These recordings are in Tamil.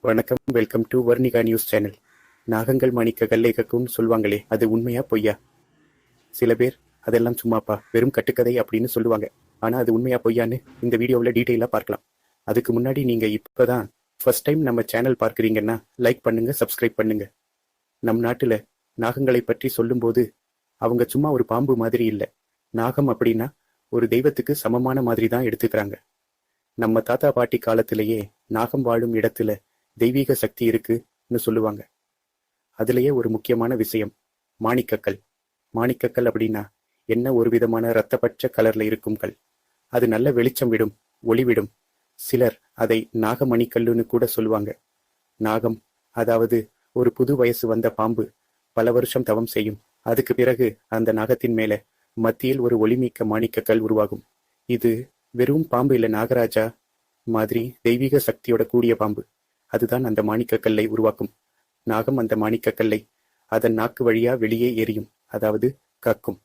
வணக்கம். Welcome to Varnika news channel. நாகங்கள் மாணிக்க கல்லை கக்கும்னு சொல்லுவாங்களே, அது உண்மையா பொய்யா? சில பேர் அதெல்லாம் சும்மாப்பா, வெறும் கட்டுக்கதை அப்படின்னு சொல்லுவாங்க. ஆனா அது உண்மையா பொய்யான்னு இந்த வீடியோவில் டீட்டெயிலாக பார்க்கலாம். அதுக்கு முன்னாடி நீங்க இப்பதான் ஃபர்ஸ்ட் டைம் நம்ம சேனல் பார்க்குறீங்கன்னா லைக் பண்ணுங்க, சப்ஸ்கிரைப் பண்ணுங்க. நம் நாட்டுல நாகங்களை பற்றி சொல்லும்போது அவங்க சும்மா ஒரு பாம்பு மாதிரி இல்லை. நாகம் அப்படின்னா ஒரு தெய்வத்துக்கு சமமான மாதிரி தான் எடுத்துக்கிறாங்க. நம்ம தாத்தா பாட்டி காலத்திலேயே நாகம் வாழும் இடத்துல தெய்வீக சக்தி இருக்குன்னு சொல்லுவாங்க. அதுலயே ஒரு முக்கியமான விஷயம் மாணிக்கக்கல். மாணிக்கக்கல் அப்படின்னா என்ன? ஒரு விதமான இரத்த பச்சை கலர்ல இருக்கும் கல். அது நல்ல வெளிச்சம் விடும், ஒளி விடும். சிலர் அதை நாகமணிக்கல்லுன்னு கூட சொல்லுவாங்க. நாகம் அதாவது ஒரு புது வயசு வந்த பாம்பு பல வருஷம் தவம் செய்யும். அதுக்கு பிறகு அந்த நாகத்தின் மேல மத்தியில் ஒரு ஒளிமிக்க மாணிக்கக்கல் உருவாகும். இது வெறும் பாம்பு இல்ல, நாகராஜா மாதிரி தெய்வீக சக்தியோட கூடிய பாம்பு. அதுதான் அந்த மாணிக்கக்கல்லை உருவாக்கும். நாகம் அந்த மாணிக்கக்கல்லை அதன் நாக்கு வழியா வெளியே எரியும், அதாவது கக்கும்.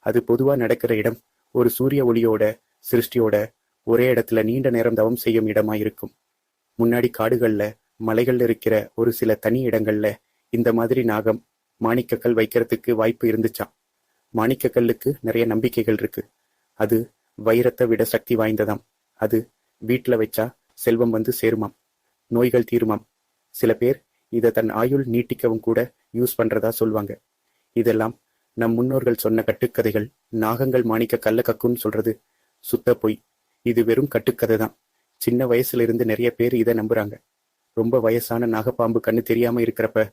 அது பொதுவா நடக்கிற இடம் ஒரு சூரிய ஒளியோட சிருஷ்டியோட ஒரே இடத்துல நீண்ட நேரம் தவம் செய்யும் இடமா இருக்கும். முன்னாடி காடுகள்ல மலைகள்ல இருக்கிற ஒரு சில தனி இடங்கள்ல இந்த மாதிரி நாகம் மாணிக்கக்கல் வைக்கிறதுக்கு வாய்ப்பு இருந்துச்சாம். மாணிக்கக்கல்லுக்கு நிறைய நம்பிக்கைகள் இருக்கு. அது வைரத்தை விட சக்தி வாய்ந்ததாம். அது வீட்டுல வச்சா செல்வம் வந்து சேருமாம், நோய்கள் தீருமாம். சில பேர் இதை தன் ஆயுள் நீட்டிக்கவும் கூட யூஸ் பண்றதா சொல்லுவாங்க. இதெல்லாம் நம் முன்னோர்கள் சொன்ன கட்டுக்கதைகள். நாகங்கள் மாணிக்க கல்ல கக்குன்னு சொல்றது சுத்த பொய். இது வெறும் கட்டுக்கதை தான். சின்ன வயசுல இருந்து நிறைய பேர் இதை நம்புறாங்க. ரொம்ப வயசான நாகப்பாம்பு கண்ணு தெரியாம இருக்கிறப்ப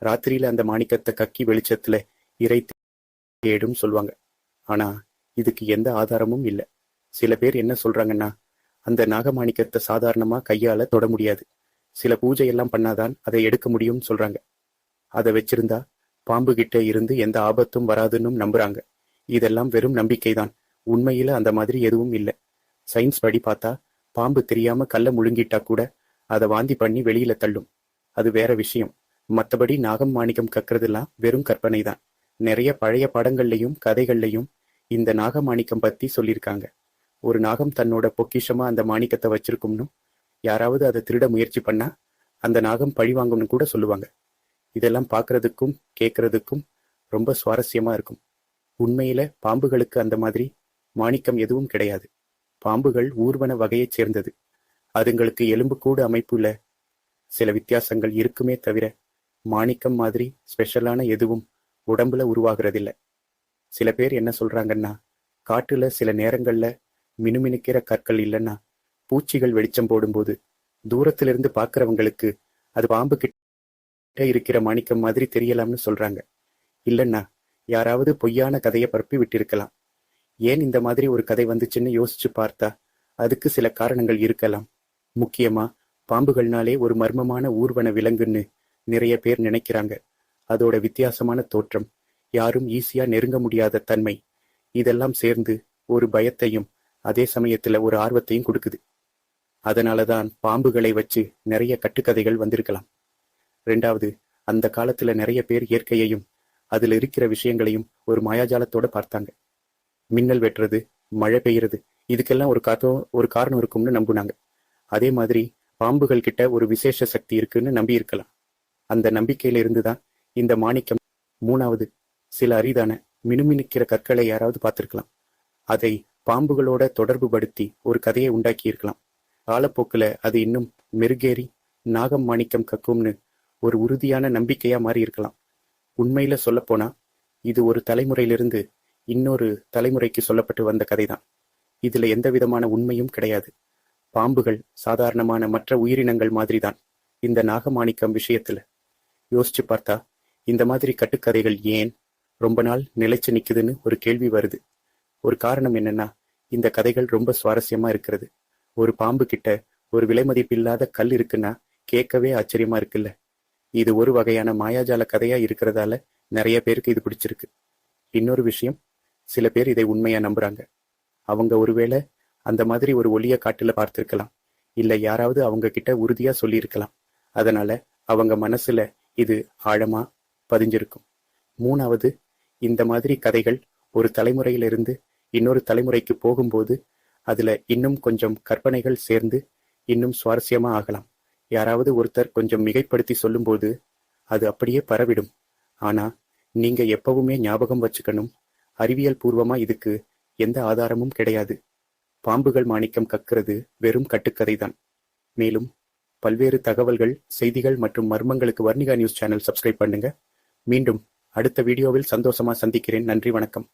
ராத்திரியில அந்த மாணிக்கத்தை கக்கி வெளிச்சத்துல இறை தேடும் சொல்லுவாங்க. ஆனா இதுக்கு எந்த ஆதாரமும் இல்லை. சில பேர் என்ன சொல்றாங்கன்னா, அந்த நாகமாணிக்கத்தை சாதாரணமா கையால தொட முடியாது, சில பூஜை எல்லாம் பண்ணாதான் அதை எடுக்க முடியும்னு சொல்றாங்க. அதை வச்சிருந்தா பாம்பு கிட்ட இருந்து எந்த ஆபத்தும் வராதுன்னு நம்புறாங்க. இதெல்லாம் வெறும் நம்பிக்கைதான். உண்மையில அந்த மாதிரி எதுவும் இல்லை. சயின்ஸ் படி பார்த்தா பாம்பு தெரியாம கல்ல முழுங்கிட்டா கூட அதை வாந்தி பண்ணி வெளியில தள்ளும். அது வேற விஷயம். மற்றபடி நாகம் மாணிக்கம் கக்குறதெல்லாம் வெறும் கற்பனை தான். நிறைய பழைய படங்கள்லையும் கதைகள்லையும் இந்த நாகமாணிக்கம் பத்தி சொல்லியிருக்காங்க. ஒரு நாகம் தன்னோட பொக்கிஷமா அந்த மாணிக்கத்தை வச்சிருக்கும்னு, யாராவது அதை திருட முயற்சி பண்ணா அந்த நாகம் பழிவாங்கும்னு கூட சொல்லுவாங்க. இதெல்லாம் பார்க்கறதுக்கும் கேட்கறதுக்கும் ரொம்ப சுவாரஸ்யமா இருக்கும். உண்மையில பாம்புகளுக்கு அந்த மாதிரி மாணிக்கம் எதுவும் கிடையாது. பாம்புகள் ஊர்வன வகையைச் சேர்ந்தது. அதுங்களுக்கு எலும்பு கூடு அமைப்புல சில வித்தியாசங்கள் இருக்குமே தவிர மாணிக்கம் மாதிரி ஸ்பெஷலான எதுவும் உடம்புல உருவாகிறதில்ல. சில பேர் என்ன சொல்றாங்கன்னா, காட்டுல சில நேரங்கள்ல மினுமினுக்கிற கற்கள் இல்லைன்னா பூச்சிகள் வெளிச்சம் போடும்போது தூரத்திலிருந்து பார்க்கறவங்களுக்கு அது பாம்பு கிட்ட இருக்கிற மாணிக்கம் மாதிரி தெரியலாம்னு சொல்றாங்க. இல்லைன்னா யாராவது பொய்யான கதையை பரப்பி விட்டிருக்கலாம். ஏன் இந்த மாதிரி ஒரு கதை வந்துச்சுன்னு யோசிச்சு பார்த்தா அதுக்கு சில காரணங்கள் இருக்கலாம். முக்கியமா பாம்புகள்னாலே ஒரு மர்மமான ஊர்வன விலங்குன்னு நிறைய பேர் நினைக்கிறாங்க. அதோட வித்தியாசமான தோற்றம், யாரும் ஈஸியா நெருங்க முடியாத தன்மை, இதெல்லாம் சேர்ந்து ஒரு பயத்தையும் அதே சமயத்துல ஒரு ஆர்வத்தையும் கொடுக்குது. அதனாலதான் பாம்புகளை வச்சு நிறைய கட்டுக்கதைகள் வந்திருக்கலாம். ரெண்டாவது, அந்த காலத்துல நிறைய பேர் இயற்கையையும் அதுல இருக்கிற விஷயங்களையும் ஒரு மாயாஜாலத்தோட பார்த்தாங்க. மின்னல் வெட்டுறது, மழை பெய்யறது, இதுக்கெல்லாம் ஒரு காரணம் இருக்கும்னு நம்புனாங்க. அதே மாதிரி பாம்புகள் கிட்ட ஒரு விசேஷ சக்தி இருக்குன்னு நம்பி இருக்கலாம். அந்த நம்பிக்கையில இருந்துதான் இந்த மாணிக்கம். மூணாவது, சில அரிதான மினுமினுக்கிற கற்களை யாராவது பார்த்திருக்கலாம். அதை பாம்புகளோட தொடர்பு படுத்தி ஒரு கதையை உண்டாக்கி இருக்கலாம். காலப்போக்குல அது இன்னும் மெருகேறி நாகம் மாணிக்கம் கக்கும்னு ஒரு உறுதியான நம்பிக்கையா மாறி இருக்கலாம். உண்மையில சொல்லப்போனா இது ஒரு தலைமுறையிலிருந்து இன்னொரு தலைமுறைக்கு சொல்லப்பட்டு வந்த கதைதான். இதுல எந்த விதமான உண்மையும் கிடையாது. பாம்புகள் சாதாரணமான மற்ற உயிரினங்கள் மாதிரிதான் இந்த நாகமாணிக்கம் விஷயத்துல. யோசிச்சு பார்த்தா இந்த மாதிரி கட்டுக்கதைகள் ஏன் ரொம்ப நாள் நிலைச்சு நிக்குதுன்னு ஒரு கேள்வி வருது. ஒரு காரணம் என்னன்னா, இந்த கதைகள் ரொம்ப சுவாரஸ்யமா இருக்கிறது. ஒரு பாம்பு கிட்ட ஒரு விலைமதிப்பில்லாத கல் இருக்குன்னா கேட்கவே ஆச்சரியமா இருக்குல்ல. இது ஒரு வகையான மாயாஜால கதையா இருக்கிறதால நிறைய பேருக்கு இது பிடிச்சிருக்கு. இன்னொரு விஷயம், சில பேர் இதை உண்மையா நம்புறாங்க. அவங்க ஒருவேளை அந்த மாதிரி ஒரு ஒளிய காட்டுல பார்த்திருக்கலாம், இல்ல யாராவது அவங்க கிட்ட உறுதியா சொல்லியிருக்கலாம். அதனால அவங்க மனசுல இது ஆழமா பதிஞ்சிருக்கும். மூணாவது, இந்த மாதிரி கதைகள் ஒரு தலைமுறையிலிருந்து இன்னொரு தலைமுறைக்கு போகும்போது அதுல இன்னும் கொஞ்சம் கற்பனைகள் சேர்ந்து இன்னும் சுவாரஸ்யமா ஆகலாம். யாராவது ஒருத்தர் கொஞ்சம் மிகைப்படுத்தி சொல்லும்போது அது அப்படியே பரவிடும். ஆனா நீங்க எப்பவுமே ஞாபகம் வச்சுக்கணும், அறிவியல் பூர்வமா இதுக்கு எந்த ஆதாரமும் கிடையாது. பாம்புகள் மாணிக்கம் கக்கிறது வெறும் கட்டுக்கதைதான். மேலும் பல்வேறு தகவல்கள், செய்திகள் மற்றும் மர்மங்களுக்கு வர்ணிகா நியூஸ் சேனல் சப்ஸ்கிரைப் பண்ணுங்க. மீண்டும் அடுத்த வீடியோவில் சந்தோஷமா சந்திக்கிறேன். நன்றி, வணக்கம்.